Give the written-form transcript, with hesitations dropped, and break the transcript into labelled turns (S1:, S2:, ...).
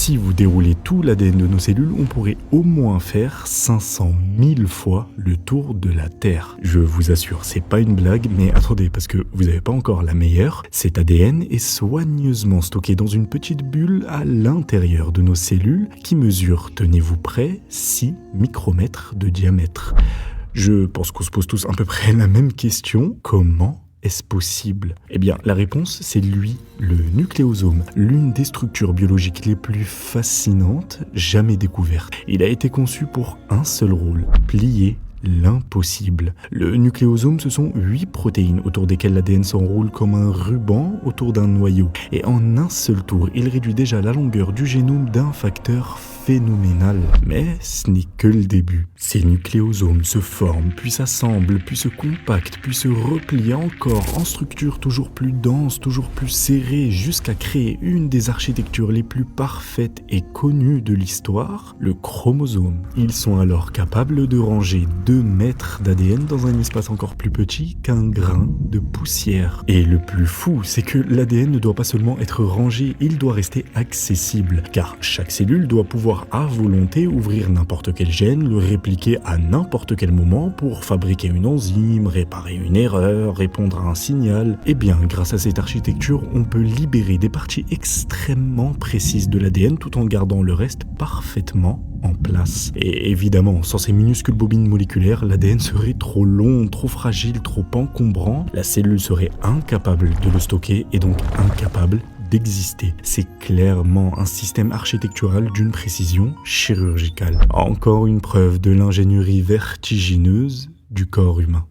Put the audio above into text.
S1: Si vous déroulez tout l'ADN de nos cellules, on pourrait au moins faire 500 000 fois le tour de la Terre. Je vous assure, c'est pas une blague, mais attendez, parce que vous n'avez pas encore la meilleure. Cet ADN est soigneusement stocké dans une petite bulle à l'intérieur de nos cellules qui mesure, tenez-vous prêts, 6 micromètres de diamètre. Je pense qu'on se pose tous à peu près la même question. Comment est-ce possible? Eh bien, la réponse, c'est lui, le nucléosome, l'une des structures biologiques les plus fascinantes jamais découvertes. Il a été conçu pour un seul rôle, plier l'impossible. Le nucléosome, ce sont 8 protéines autour desquelles l'ADN s'enroule comme un ruban autour d'un noyau. Et en un seul tour, il réduit déjà la longueur du génome d'un facteur phénoménal. Mais ce n'est que le début. Ces nucléosomes se forment, puis s'assemblent, puis se compactent, puis se replient encore en structures toujours plus denses, toujours plus serrées, jusqu'à créer une des architectures les plus parfaites et connues de l'histoire, le chromosome. Ils sont alors capables de ranger 2 mètres d'ADN dans un espace encore plus petit qu'un grain de poussière. Et le plus fou, c'est que l'ADN ne doit pas seulement être rangé, il doit rester accessible, car chaque cellule doit pouvoir à volonté ouvrir n'importe quel gène, le répliquer à n'importe quel moment pour fabriquer une enzyme, réparer une erreur, répondre à un signal. Et bien, grâce à cette architecture, on peut libérer des parties extrêmement précises de l'ADN tout en gardant le reste parfaitement en place. Et évidemment, sans ces minuscules bobines moléculaires, l'ADN serait trop long, trop fragile, trop encombrant. La cellule serait incapable de le stocker et donc incapable d'exister. C'est clairement un système architectural d'une précision chirurgicale. Encore une preuve de l'ingénierie vertigineuse du corps humain.